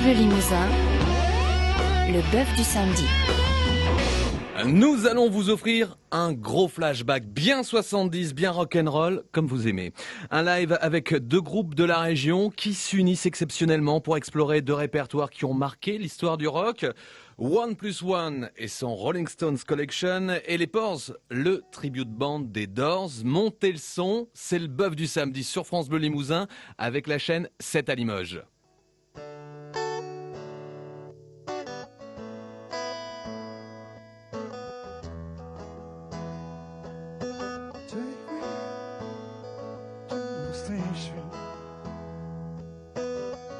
Bleu Limousin, le bœuf du samedi. Nous allons vous offrir un gros flashback bien 70, bien rock'n'roll, comme vous aimez. Un live avec deux groupes de la région qui s'unissent exceptionnellement pour explorer deux répertoires qui ont marqué l'histoire du rock. One Plus One et son Rolling Stones Collection et les Pores, le tribute band des Doors. Montez le son, c'est le bœuf du samedi sur France Bleu Limousin avec la chaîne 7 à Limoges.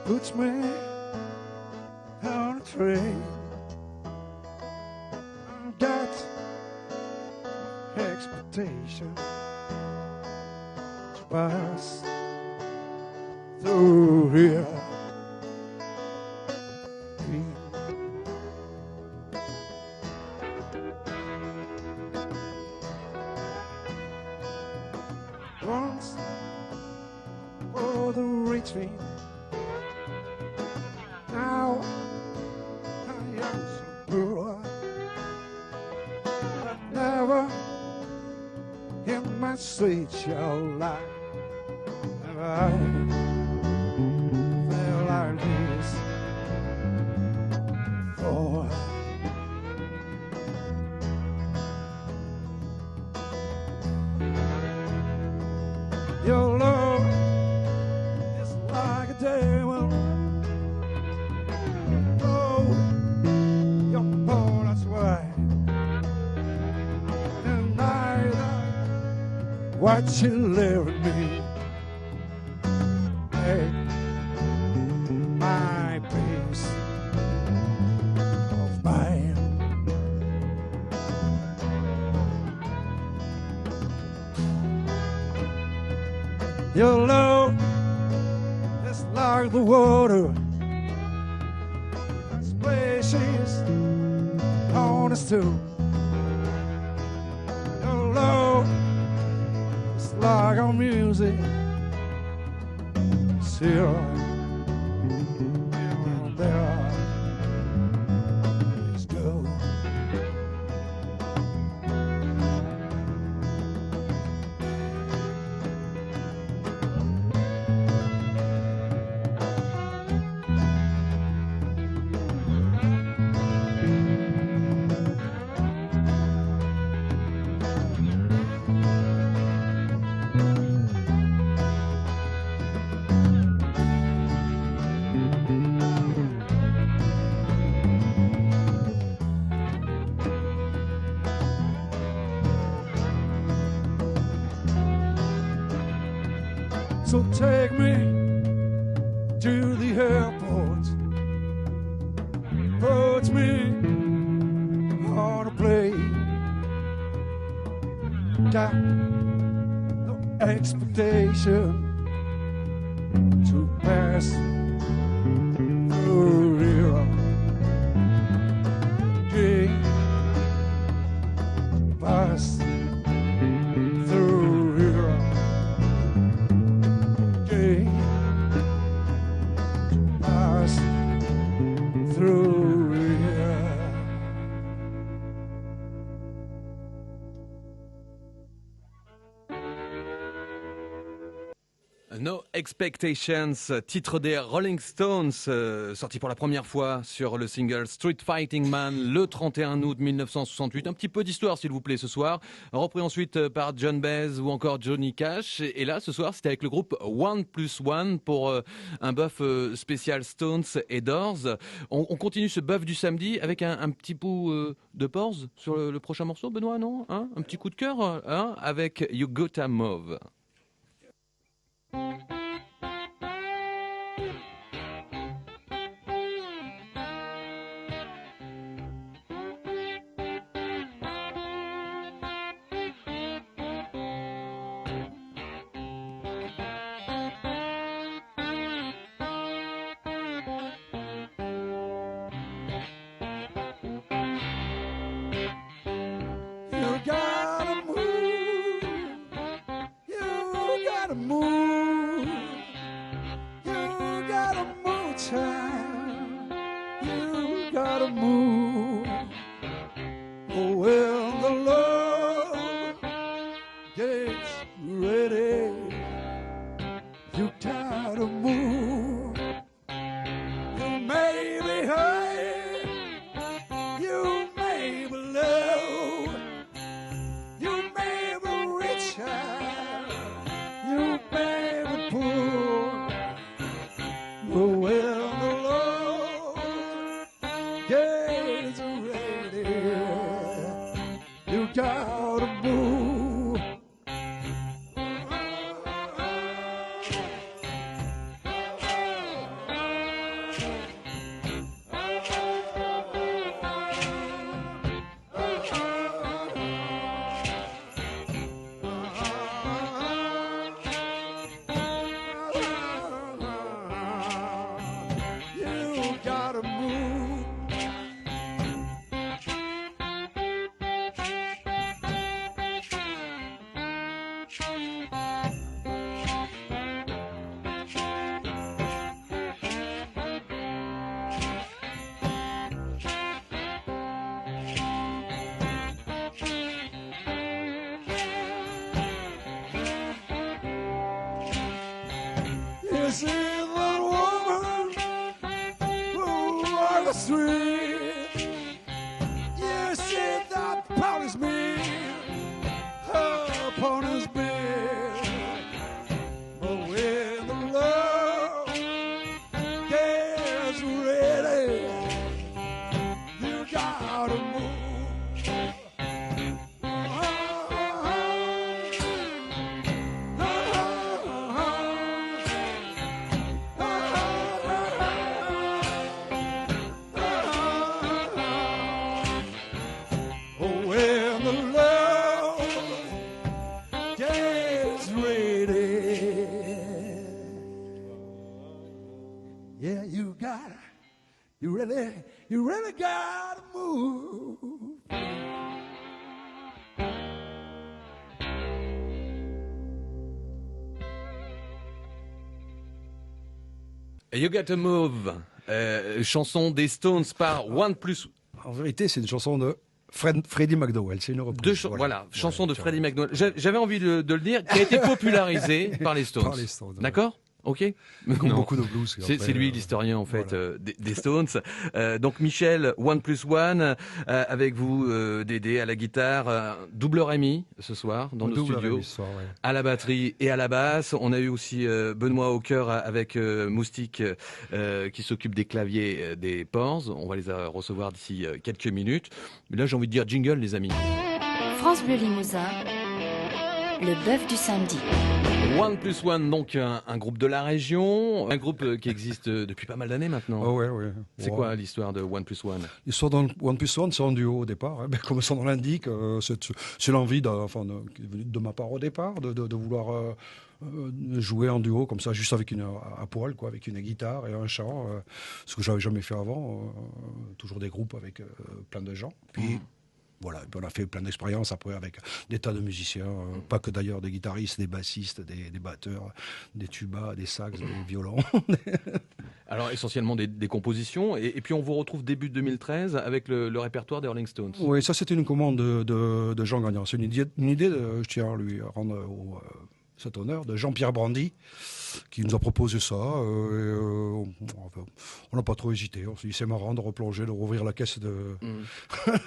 Puts me on a train. Got expectation to pass through here. Once for the retreat. Now I am so poor. I've never in my sweet shall life have I felt like this before. Your love is like a devil. What you live in me, hey, my peace of mind. Your love is like the water, that's precious, honest too. Your love like our music, still there. Please go. So take me to the airport, put me on a plane. Got no expectation to pass through here. Dream pass through here. Pass through here. No Expectations, titre des Rolling Stones, sorti pour la première fois sur le single Street Fighting Man le 31 août 1968. Un petit peu d'histoire s'il vous plaît ce soir, repris ensuite par John Baez ou encore Johnny Cash. Et là ce soir c'était avec le groupe One Plus One pour un bœuf spécial Stones et Doors. On continue ce bœuf du samedi avec un petit bout de Pores sur le prochain morceau, Benoît, non hein, un petit coup de cœur hein, avec You Gotta Move. You gotta move. You gotta move. You gotta move, child. gotta move. Oh, when the love gets ready, you gotta move. You may be hurt, you may be low, you may be rich, you may be poor. But when the Lord gets ready, you gotta move. You gotta move. You see that woman who walks the street. You see that policeman upon his bed. But when the love gets ready, you gotta move. Oh, when the love gets ready, yeah, you really gotta move. You Gotta Move, chanson des Stones par One Plus. En vérité, c'est une chanson de Freddie McDowell. C'est une reprise. Voilà, chanson de Freddie McDowell. J'avais envie de le dire, qui a été popularisée par les Stones. Par les Stones, ouais. D'accord? Ok. Comme Non. beaucoup de blues. C'est lui l'historien en fait voilà. des Stones. Donc Michel, One Plus One, avec vous Dédé à la guitare, double Rémi ce soir dans nos Double studios, Rémi ce soir, ouais. à la batterie et à la basse. On a eu aussi Benoît au chœur avec Moustique qui s'occupe des claviers des Pores. On va les recevoir d'ici quelques minutes. Mais là j'ai envie de dire jingle les amis. France Bleu Limousin, le bœuf du samedi. One Plus One, donc un groupe de la région, un groupe qui existe depuis pas mal d'années maintenant. Oh, ouais. C'est Ouais. quoi l'histoire de One Plus One? L'histoire d'un One Plus One, c'est un duo au départ. Hein. Comme son nom l'indique, c'est l'envie de ma part au départ, de vouloir jouer en duo comme ça, juste avec à poil, quoi, avec une guitare et un chant, ce que j'avais jamais fait avant. Toujours des groupes avec plein de gens. Puis voilà, et puis on a fait plein d'expériences après avec des tas de musiciens, pas que d'ailleurs des guitaristes, des bassistes, des batteurs, des tubas, des sax, des violons. Alors essentiellement des compositions, et puis on vous retrouve début 2013 avec le répertoire des Rolling Stones. Oui, ça c'était une commande de Jean Gagnant. C'est une idée je tiens à lui rendre cet honneur, de Jean-Pierre Brandy, qui nous a proposé ça. On n'a pas trop hésité. On s'est dit c'est marrant de replonger, de rouvrir la caisse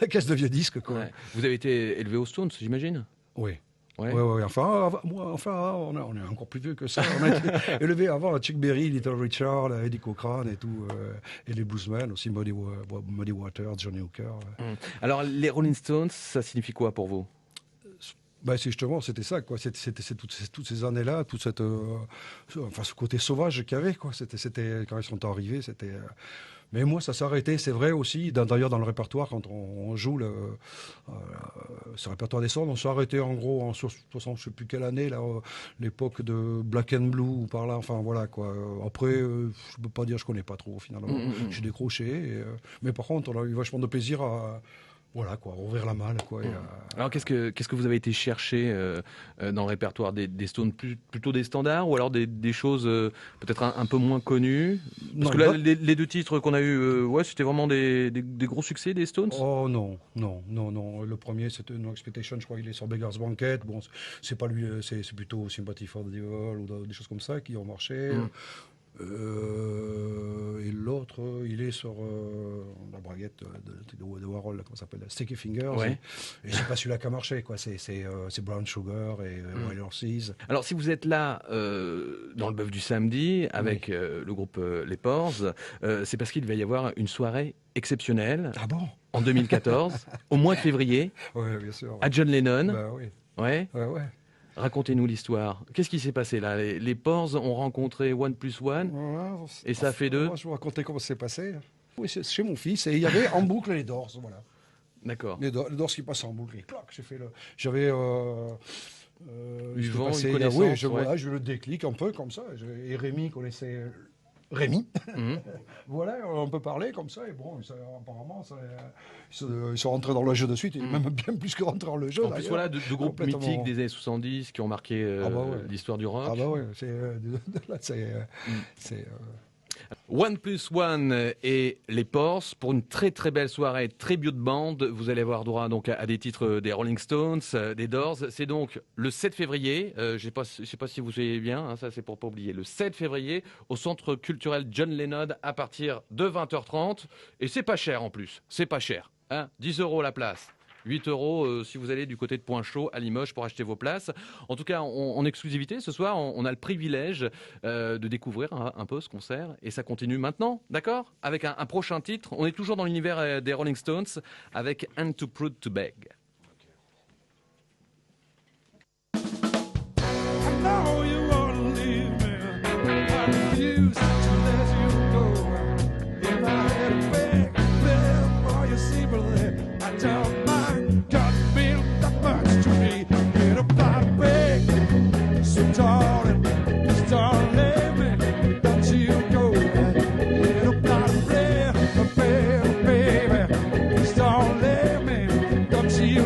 la caisse de vieux disques. Quoi. Ouais. Vous avez été élevé aux Stones, j'imagine? Oui. Ouais. Ouais. Enfin, on est encore plus vieux que ça. On a été élevé avant à Chuck Berry, Little Richard, Eddie Cochran et tout, et les bluesmen aussi, Muddy Waters, Johnny Hooker. Alors les Rolling Stones, ça signifie quoi pour vous? C'est justement, c'était ça, quoi. C'était toutes ces années-là, toute cette, ce côté sauvage qu'il y avait, quoi. C'était quand ils sont arrivés, c'était. Mais moi, ça s'est arrêté, c'est vrai aussi. D'ailleurs, dans le répertoire, quand on joue ce répertoire des Stones, on s'est arrêté en gros en 60, je sais plus quelle année, là, l'époque de Black and Blue ou par là. Enfin voilà, quoi. Après, je peux pas dire, je connais pas trop finalement. J'ai décroché, mais par contre, on a eu vachement de plaisir Voilà, quoi, ouvrir la malle, quoi. Alors qu'est-ce que vous avez été chercher dans le répertoire des Stones, plutôt des standards ou alors des choses peut-être un peu moins connues? Parce Non, que là, les deux titres qu'on a eu, ouais, c'était vraiment des gros succès des Stones. Oh non. Le premier, c'était No Expectation, je crois qu'il est sur Beggar's Banquet. Bon, c'est pas lui, c'est plutôt Sympathy for the Devil ou des choses comme ça qui ont marché. Et l'autre, il est sur la braguette de Warhol, comment ça s'appelle, Sticky Fingers. Ouais. Et c'est pas celui-là qui a marché, quoi. C'est Brown Sugar et Wild Horses. Alors si vous êtes là dans le bœuf du samedi avec le groupe Les Pores, c'est parce qu'il va y avoir une soirée exceptionnelle Ah bon? en 2014, au mois de février, Ouais, bien sûr. à John Lennon. Bah oui. Ouais. Ouais. Racontez-nous l'histoire. Qu'est-ce qui s'est passé là? Les Pores ont rencontré One Plus One Voilà. et ça fait deux. Moi, je vais vous raconter comment ça s'est passé. Oui, c'est chez mon fils et il y avait en boucle les Doors, voilà. D'accord. Les Doors qui passaient en boucle. Et clac, j'avais Du j'étais vent, passé, une connaissance, voilà, j'ai eu le déclic un peu comme ça. Et Rémi connaissait Rémi. Mhm. Voilà, on peut parler comme ça. Et bon, apparemment, ils sont rentrés dans le jeu de suite. Et même bien plus que rentrés dans le jeu. En plus, voilà, de groupes Complètement. mythiques des années 70 qui ont marqué Ah bah ouais. l'histoire du rock. Ah bah ouais, c'est One Plus One et les Pores pour une très très belle soirée, tribute band. Vous allez avoir droit donc à des titres des Rolling Stones, des Doors. C'est donc le 7 février. Je sais pas si vous savez bien, hein, ça c'est pour pas oublier. Le 7 février au Centre culturel John Lennon à partir de 20h30. Et c'est pas cher en plus. C'est pas cher. Hein, 10 € la place. 8 € si vous allez du côté de Point-Chaud à Limoges pour acheter vos places. En tout cas, en exclusivité, ce soir, on a le privilège de découvrir un peu ce concert. Et ça continue maintenant, d'accord? Avec un prochain titre. On est toujours dans l'univers des Rolling Stones avec And Too Proud to Beg. I know you wanna leave me. I refuse to let you go. If I had a big for your sympathy, I don't mind. God mean that much to me. Get up that big, so darling, just don't leave me. Don't you go. Get up that big, baby, just don't leave me. Don't you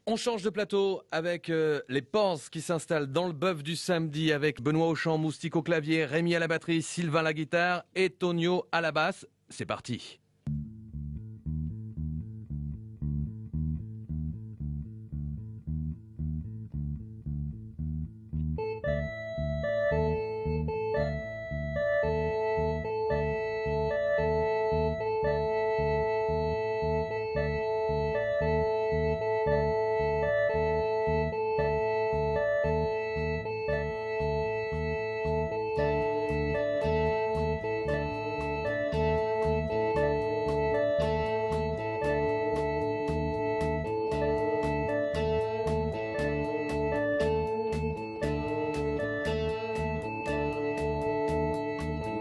On change de plateau avec les Pors qui s'installent dans le bœuf du samedi avec Benoît au chant, Moustique au clavier, Rémi à la batterie, Sylvain à la guitare et Tonio à la basse. C'est parti.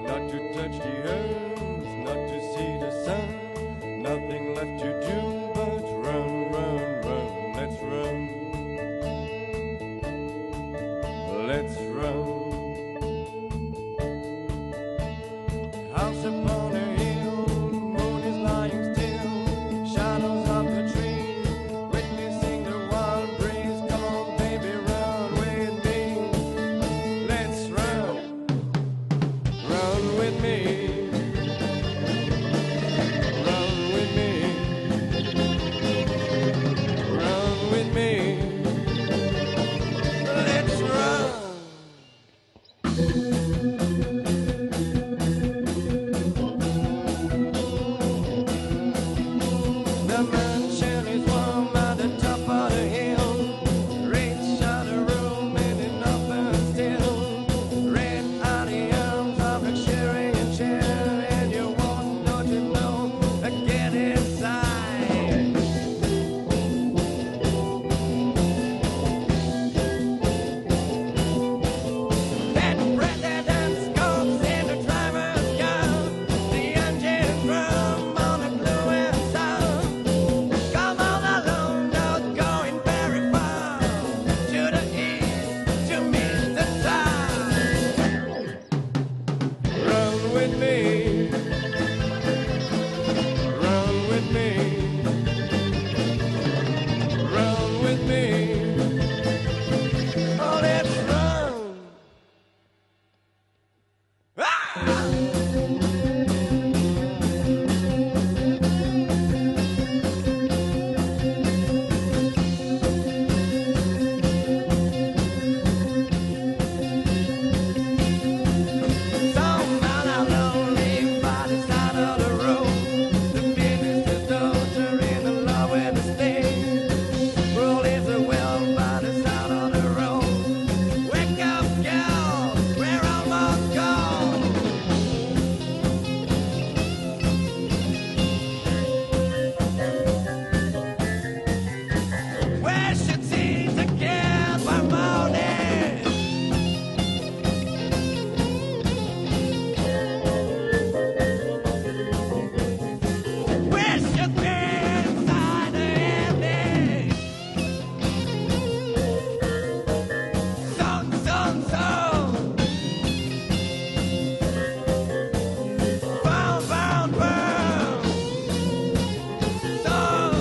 Not to touch the earth, not to see the sun, nothing left to do but run, run, run. Let's run, let's run. House upon a hill, moon is lying still, shadows of the trees, witnessing the wild breeze. Come on, baby, run with me. Let's run. Run with me, run with me, run with me. Let's run. The mansion is warm at the top of the hill. Rich out the room and enough and still. Red are the arms of luxury and chair, and you won't know to know. Get inside. That president's scopes in the driver's car, the engine drum on the blue and sound. Come on along, not going very far, to the east to meet the tide. Run with me, run with me, run with me. Oh, let's run. Ah! Some man are lonely by the side of the road. The business is daughter in the law with the state. Rule is a well by the side of the road. Wake up, girl, we're almost gone. We should see together morning. We should be inside the evening. Sun, sun, sun. Burn, burn, burn. Sun,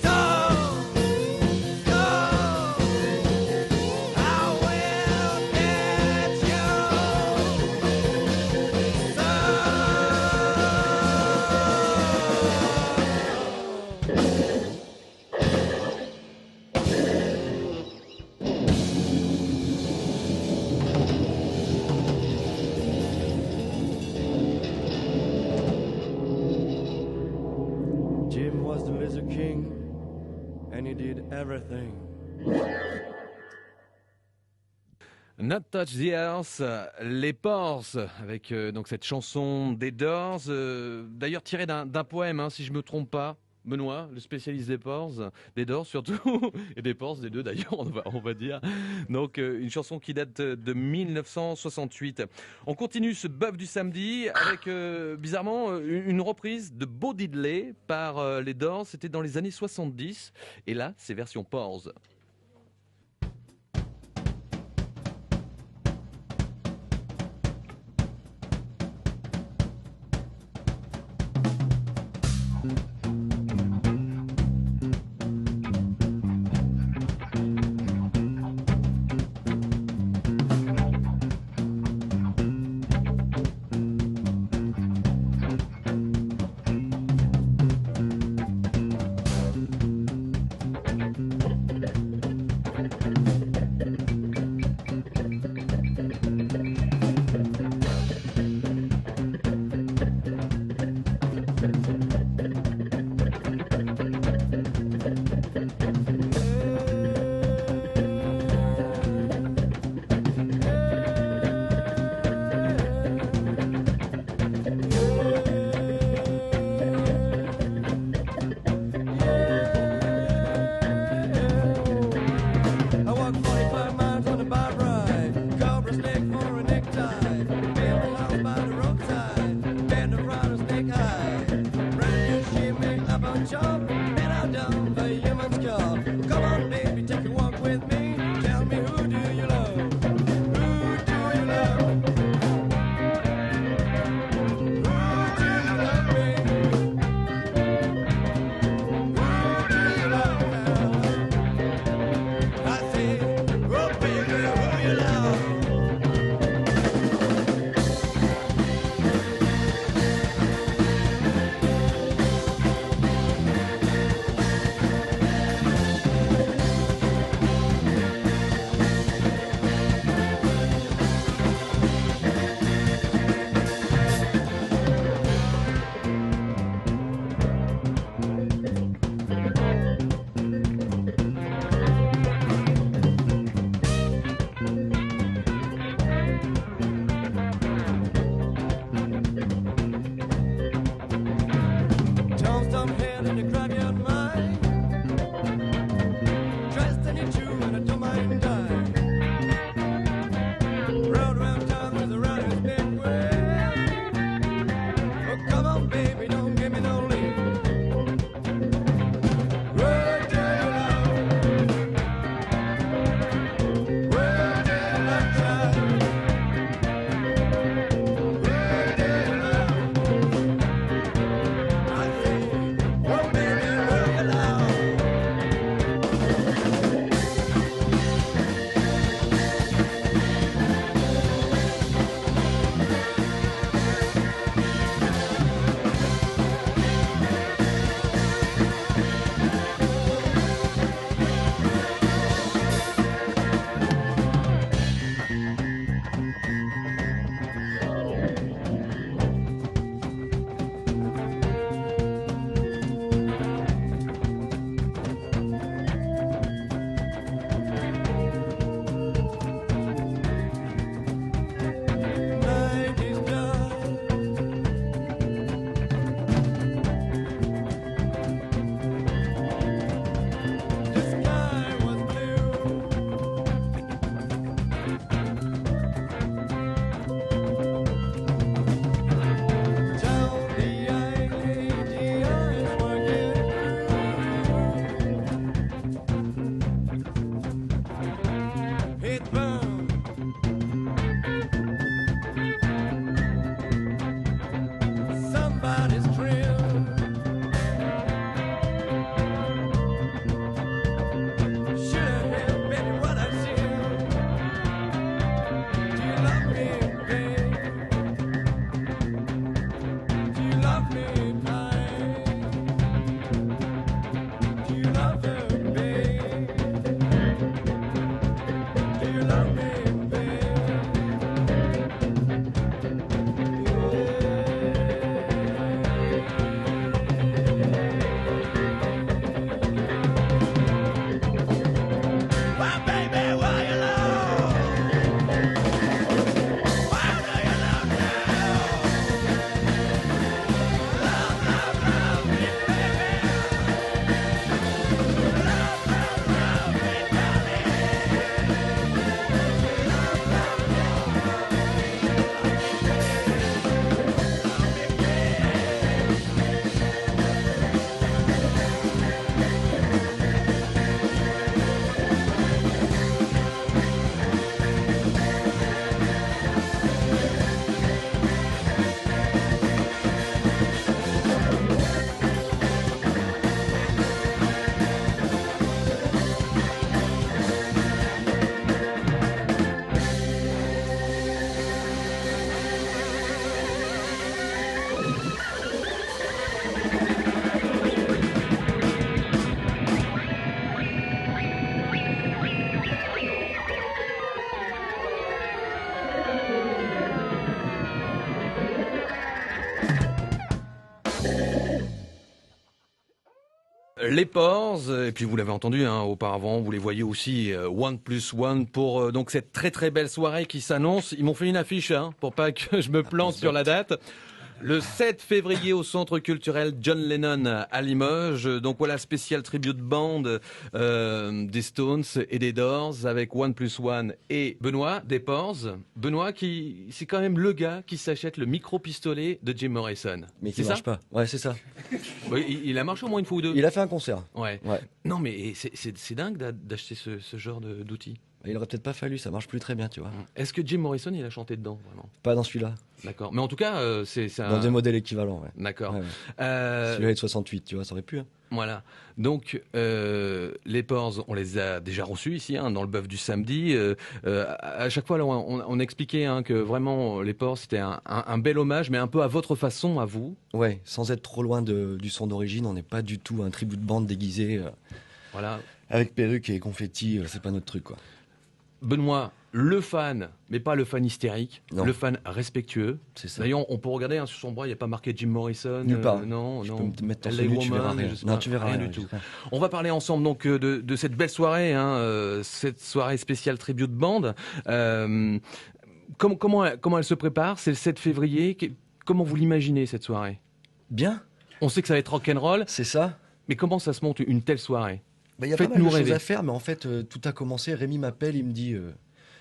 sun, sun. I will get Jim was the lizard king, and he did everything. Not Touch the Earth, les Pors, avec donc cette chanson des Doors, d'ailleurs tirée d'un poème, hein, si je me trompe pas. Benoît, le spécialiste des Pors, des Doors surtout, et des Pors, des deux d'ailleurs, on va dire. Donc une chanson qui date de 1968. On continue ce bœuf du samedi avec bizarrement une reprise de Bo Diddley par les Doors. C'était dans les années 70, et là c'est version Pors. a job and I've done the human's cure. Come on, baby, take a walk with me. Tell me, who do you love? Who do you love? Who do you love me? Who do you love now? I say, oh baby, who you love? Toast on head and a graveyard mine. Dressed in a shoe and I don't mind dying. Road around town with a runner's big way. Oh, come on, baby, don't give me no leave. Where do you love? Where do you love, child? Where do you love? I say, oh baby, where you love? Night is done. The sky was blue. Down the alley, the eyes were getting it burned. Somebody's drill. Should have been what I said. Do you love me, babe? Do you love me, babe? Do you love her, babe? Do you love me, babe? Why, baby, why you love? Why do you love now? Love, love, love me, baby. Love, love, love me, darling. Love, love, love Les Pores, et puis vous l'avez entendu auparavant, vous les voyez aussi, One Plus One pour donc cette très très belle soirée qui s'annonce. Ils m'ont fait une affiche pour pas que je me plante sur la date. Le 7 février au Centre culturel John Lennon à Limoges. Donc voilà, spécial tribute band des Stones et des Doors avec One Plus One et Benoît des Pores. Benoît qui c'est quand même le gars qui s'achète le micro-pistolet de Jim Morrison. Mais qui c'est ça marche pas. Ouais, c'est ça. Oui, il a marché au moins une fois ou deux. Il a fait un concert. Ouais. Ouais. Non mais c'est dingue d'acheter ce genre d'outils. Il aurait peut-être pas fallu, ça marche plus très bien, tu vois. Est-ce que Jim Morrison il a chanté dedans vraiment? Pas dans celui-là. D'accord. Mais en tout cas c'est Dans des modèles équivalents, ouais. D'accord. Ouais, ouais. Euh, Celui-là est de 68, tu vois, ça aurait pu. Hein. Voilà. Donc, les Pores, on les a déjà reçus ici, dans le bœuf du samedi. À chaque fois, là, on expliquait que vraiment, les Pores, c'était un bel hommage, mais un peu à votre façon, à vous. Ouais, sans être trop loin du son d'origine, on n'est pas du tout un tribut de bande déguisé Voilà. avec perruque et confetti, c'est pas notre truc, quoi. Benoît, le fan, mais pas le fan hystérique, Non. le fan respectueux. C'est ça. D'ailleurs, on peut regarder sur son bras, il n'y a pas marqué Jim Morrison. Nulle part. Non, Je non. peux me mettre torse LA nu, tu verras Woman, rien. je sais Non, pas, tu verras rien rien du tout. rien. On va parler ensemble donc de cette belle soirée, cette soirée spéciale tribute band. Comment elle se prépare? C'est le 7 février. Comment vous l'imaginez cette soirée? Bien, On sait que ça va être rock'n'roll, c'est ça. mais comment ça se monte une telle soirée? Bah, il y a pas mal Faites-nous de choses rêver. à faire, mais en fait, tout a commencé. Rémi m'appelle, il me dit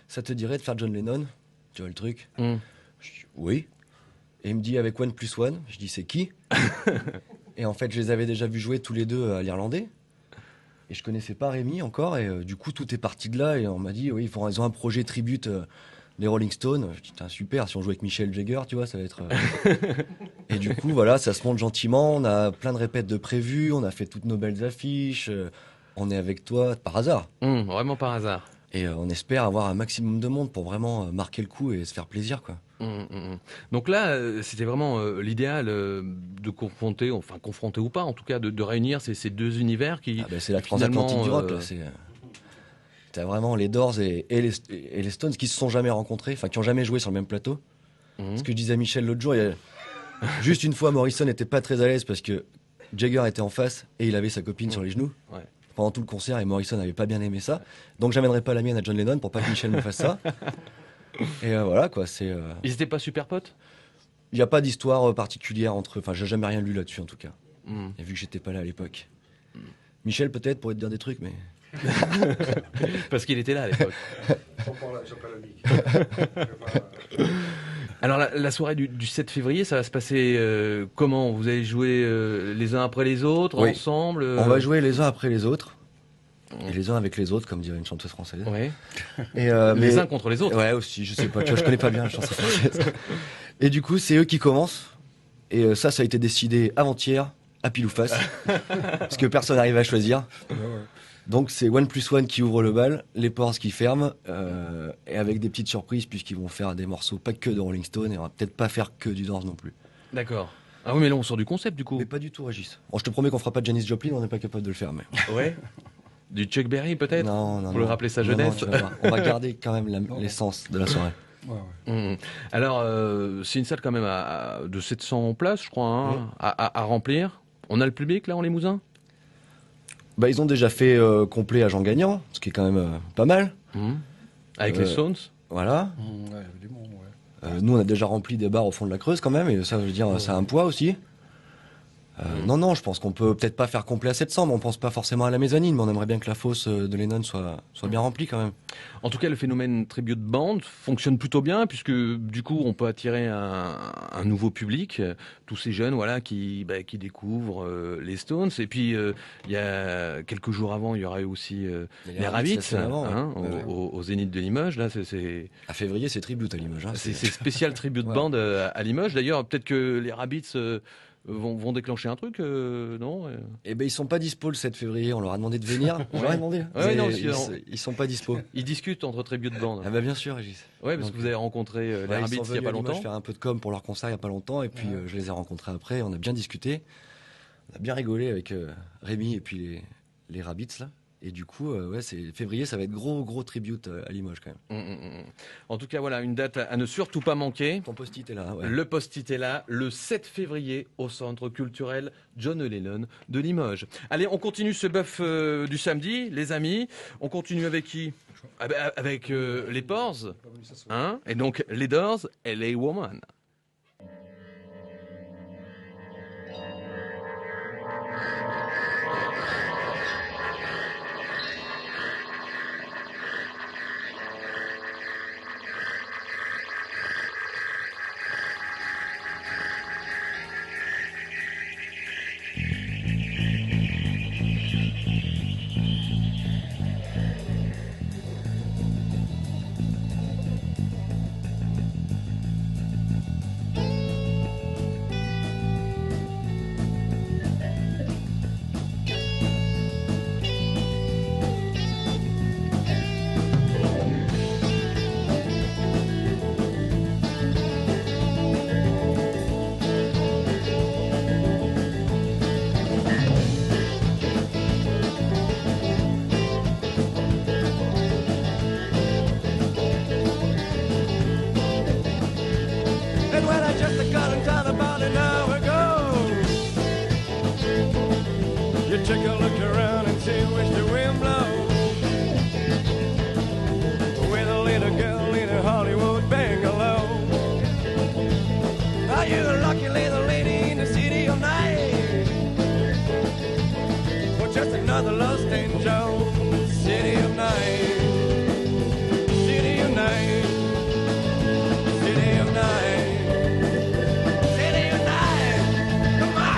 ça te dirait de faire John Lennon? Tu vois le truc? Hum. Je dis oui. Et il me dit avec One Plus One. Je dis c'est qui? Et en fait, je les avais déjà vus jouer tous les deux à l'Irlandais. Et je connaissais pas Rémi encore. Et du coup, tout est parti de là. Et on m'a dit oui, ils ont un projet tribute les Rolling Stones. Je dis putain, super. Si on joue avec Michel Jagger, tu vois, ça va être. Et du coup, voilà, ça se monte gentiment. On a plein de répètes de prévues. On a fait toutes nos belles affiches. On est avec toi par hasard. Vraiment par hasard. Et on espère avoir un maximum de monde pour vraiment marquer le coup et se faire plaisir, quoi. Donc là, c'était vraiment l'idéal de confronter ou pas, en tout cas, de réunir ces deux univers qui. Ah bah, c'est la finalement, transatlantique du rock, là. T'as vraiment les Doors et les Stones qui se sont jamais rencontrés, enfin qui ont jamais joué sur le même plateau. Ce que je disais à Michel l'autre jour, juste une fois, Morrison n'était pas très à l'aise parce que Jagger était en face et il avait sa copine sur les genoux. Ouais. Pendant tout le concert, et Morrison n'avait pas bien aimé ça. Donc j'amènerai pas la mienne à John Lennon pour pas que Michel me fasse ça. Et voilà, quoi, c'est... Ils étaient pas super potes? Il n'y a pas d'histoire particulière entre eux. Enfin, j'ai jamais rien lu là-dessus, en tout cas. Mm. Et vu que j'étais pas là à l'époque. Michel, peut-être, pourrait te dire des trucs, mais... Parce qu'il était là à l'époque. Alors la soirée du 7 février, ça va se passer comment? Vous allez jouer les uns après les autres, Oui. ensemble On va jouer les uns après les autres. Et les uns avec les autres, comme dirait une chanteuse française. Ouais. Et, Les uns contre les autres. Ouais, aussi, je sais pas, tu vois, je connais pas bien la chanson française. Et du coup, c'est eux qui commencent. Et ça a été décidé avant-hier, à pile ou face. Parce que personne n'arrive à choisir. Donc c'est One Plus One qui ouvre le bal, les Pores qui ferment, et avec des petites surprises, puisqu'ils vont faire des morceaux pas que de Rolling Stone, et on va peut-être pas faire que du Doors non plus. D'accord. Ah oui, mais là on sort du concept du coup. Mais pas du tout, Régis. Bon, je te promets qu'on fera pas de Janis Joplin, on n'est pas capable de le faire. Mais... Ouais. Du Chuck Berry peut-être? Non, non, Pour le non. rappeler sa Non, non, jeunesse. tu vas voir. On va garder quand même l'essence de la soirée. Ouais, ouais. Alors, c'est une salle quand même de 700 places, je crois, hein, à remplir. On a le public là en Limousin? Bah, ils ont déjà fait complet à Jean Gagnant, ce qui est quand même pas mal. Avec les Stones? Voilà. Ouais, il y avait du monde, ouais. Nous, on a déjà rempli des bars au fond de la Creuse quand même, et ça, je veux dire, ça a un poids aussi. Non, je pense qu'on peut peut-être pas faire complet à 700, mais on pense pas forcément à la mezzanine, mais on aimerait bien que la fosse de Lennon soit bien remplie quand même. En tout cas, le phénomène tribute band fonctionne plutôt bien, puisque du coup, on peut attirer un nouveau public, tous ces jeunes voilà, qui découvrent les Stones. Et puis, il y a quelques jours avant, il y aura eu aussi les Rabbits la semaine avant, ouais. au Zénith de Limoges. Là, c'est À février, c'est tribute à Limoges. Hein, c'est spécial tribute Ouais. band à Limoges. D'ailleurs, peut-être que les Rabbits vont déclencher un truc, non? Eh ben, ils sont pas dispo le 7 février, on leur a demandé de venir. On leur a demandé. Ouais, Mais non, ils sont pas dispo. Ils discutent entre tribute band. Ah bah bien sûr, Régis. Ouais, parce Donc, que vous avez rencontré les Ouais, ils Rabbits sont il y a venus pas à Limoges longtemps. faire un peu de com pour leur concert il y a pas longtemps, et puis je les ai rencontrés après, on a bien discuté. On a bien rigolé avec Rémi et puis les Rabbits là. Et du coup, ouais, février, ça va être gros tribute à Limoges quand même. En tout cas, voilà, une date à ne surtout pas manquer. Ton post-it est là, ouais. Le post-it est là, le 7 février, au Centre culturel John Lennon de Limoges. Allez, on continue ce bœuf du samedi, les amis. On continue avec qui? Avec les Pores, hein? Et donc les Doors, LA Woman. looked around and see which the wind blows. With a little girl in a Hollywood bungalow. Are you a lucky little lady in the city of night? Or just another lost angel? City of night. City of night. City of night. City of night. Come on.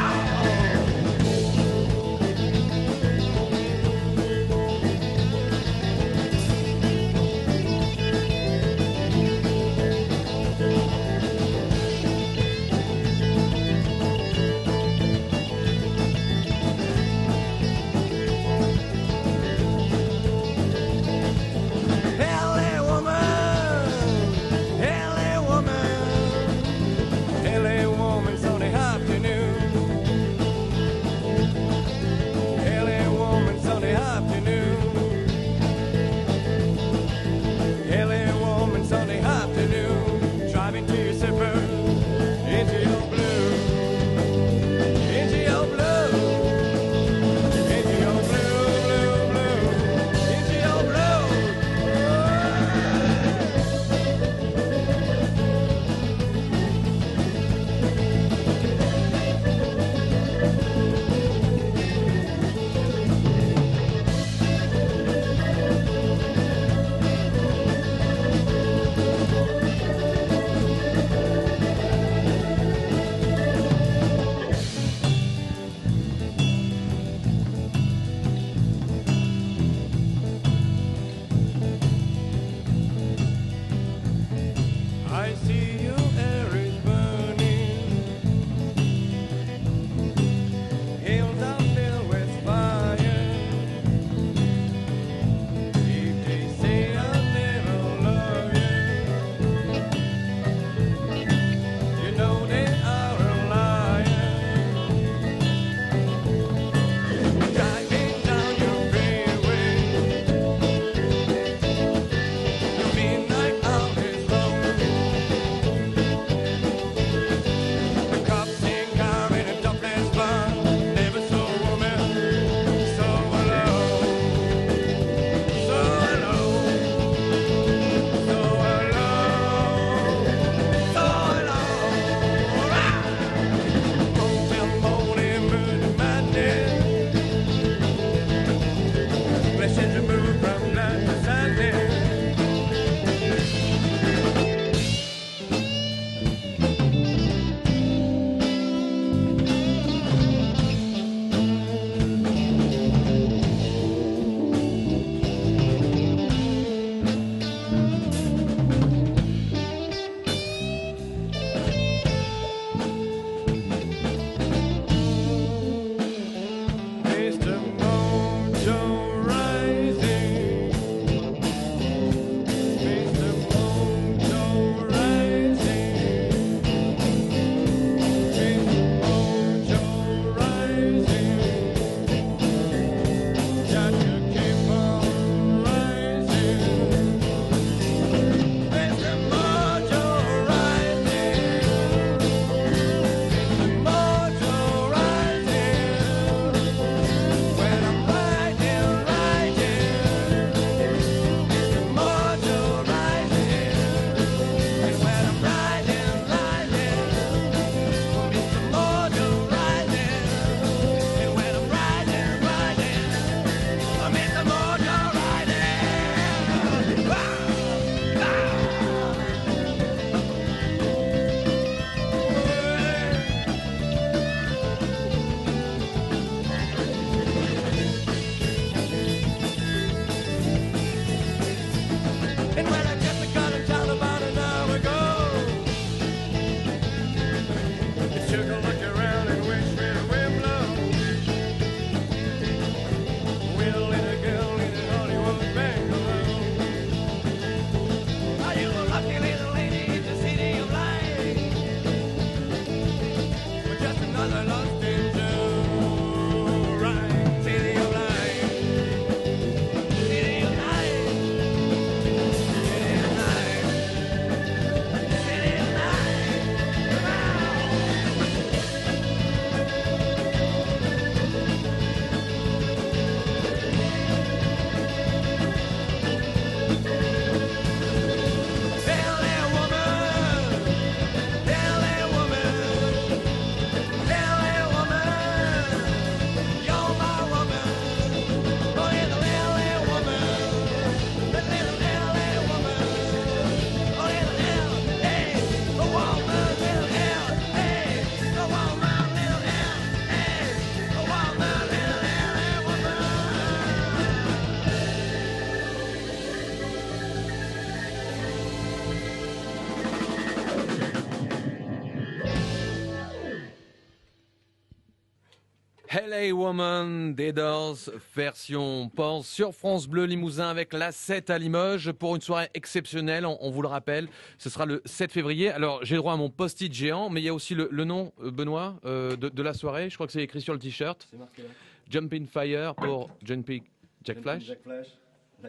LA Woman des Doors, version pense sur France Bleu Limousin avec la 7 à Limoges pour une soirée exceptionnelle, on vous le rappelle, ce sera le 7 février. Alors j'ai droit à mon post-it géant, mais il y a aussi le nom, Benoît, de la soirée, je crois que c'est écrit sur le t-shirt. C'est marqué là. Jumping Fire pour Jumping Jack Flash Jack Flash.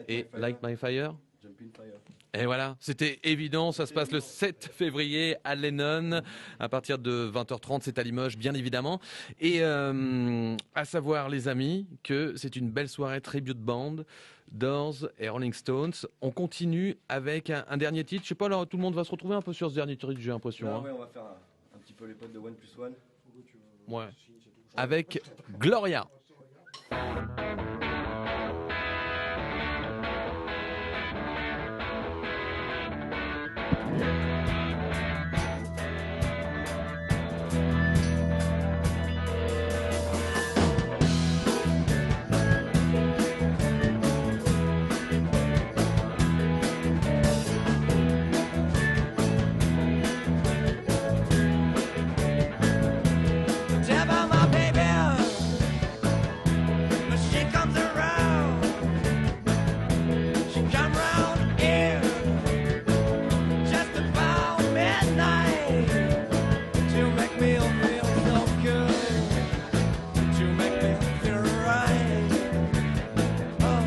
et Light My Fire. Jumping Fire. Et voilà, c'était évident, ça se passe le 7 février à Lennon, à partir de 20h30, c'est à Limoges, bien évidemment. Et à savoir, les amis, que c'est une belle soirée tribute band, Doors et Rolling Stones. On continue avec un dernier titre. Je sais pas, là, tout le monde va se retrouver un peu sur ce dernier titre, j'ai l'impression. Ah hein. ouais, on va faire un petit peu les potes de One Plus One. Ouais. Avec Gloria. Tell my baby when she comes around, she come round here just about midnight to make me feel so good, to make me feel right. Oh,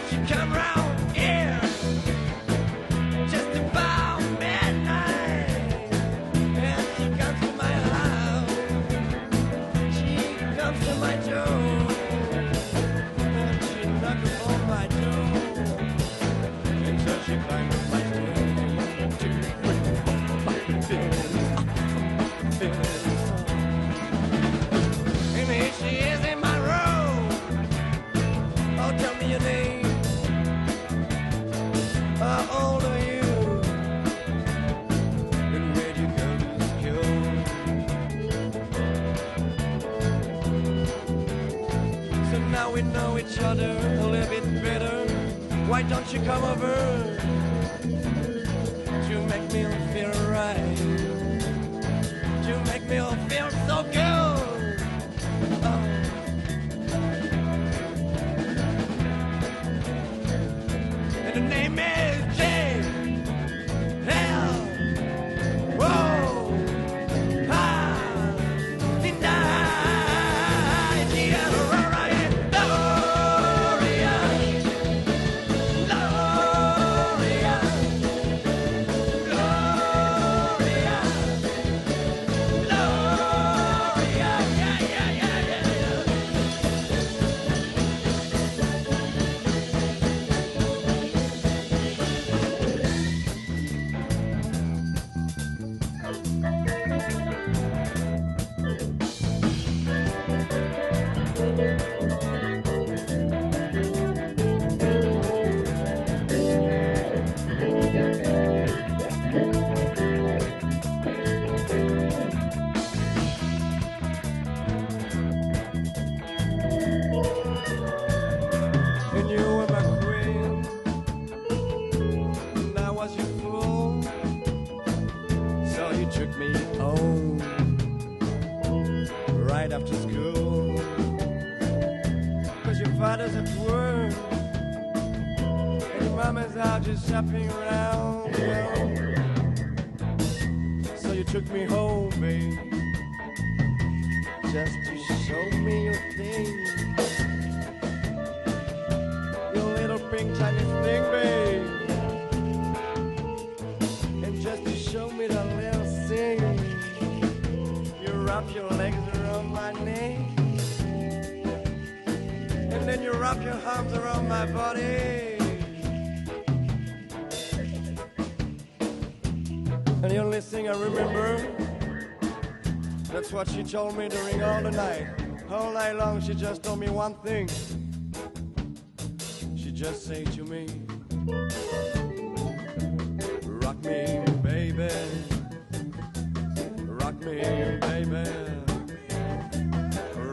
she come round here just about midnight. And she comes to my house, she comes to my door, and she knocks on my door, and so she climbs to my door. One, two, three, 4, 5, 6. And here she is in my room. Oh, tell me your name. How old are you? And where'd you go to school? So now we know each other a little bit better. Why don't you come over to make me feel right? To make me feel so good. Oh. And the name is J. L. Whoa. Ah. Deny. Gloria. Gloria. Gloria. Gloria. Gloria. Yeah, yeah, yeah, yeah, yeah. And you were my queen, and I was your fool. So you took me home right after school. 'Cause your father's at work, and your mama's out just shopping around. So you took me home, babe, just to show me your thing. Your little pink Chinese thing, babe. And just to show me the little thing, you wrap your legs around my neck, and then you wrap your arms around my body. And the only thing I remember, that's what she told me during all the night. All night long, she just told me one thing. She just say to me, rock me, baby. Rock me, baby.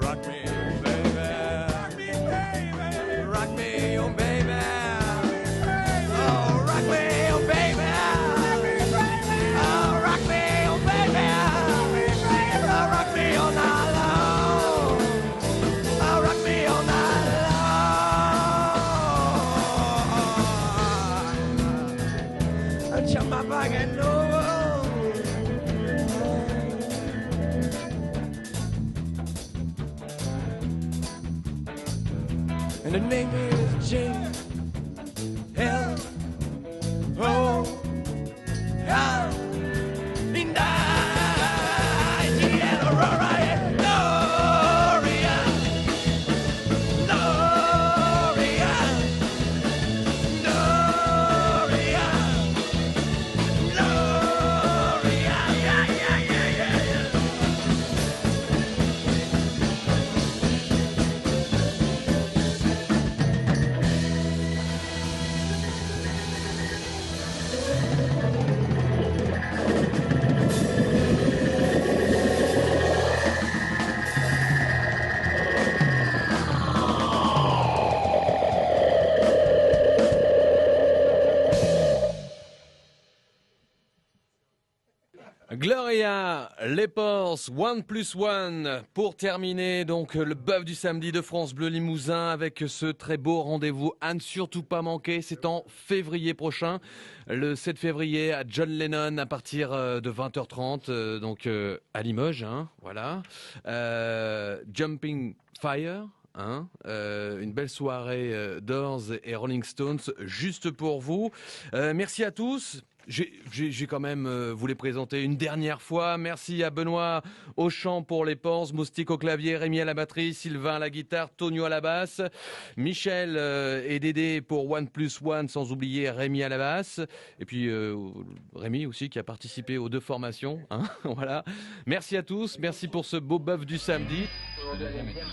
Rock me, baby. Rock me, baby. Rock me, oh baby. Oh, rock me, oh baby. Oh, rock me, oh baby. and the name is James. L O R. He died. He had a Gloria, Gloria, Gloria, Gloria, yeah, yeah, yeah, yeah, yeah. Gloria, les Ports, 1+1 pour terminer donc le bœuf du samedi de France Bleu Limousin avec ce très beau rendez-vous à ne surtout pas manquer. C'est en février prochain, le 7 février à John Lennon à partir de 20h30 donc à Limoges, hein, voilà. Jumping Fire. Hein, une belle soirée Doors et Rolling Stones juste pour vous. Merci à tous. J'ai quand même vous les présenter une dernière fois. Merci à Benoît au chant pour les Ports, Moustique au clavier, Rémi à la batterie, Sylvain à la guitare, Tonio à la basse, Michel et Dédé pour 1+1, sans oublier Rémi à la basse. Et puis Rémi aussi qui a participé aux deux formations. Hein, voilà. Merci à tous. Merci pour ce beau bœuf du samedi. Le deuxième étage.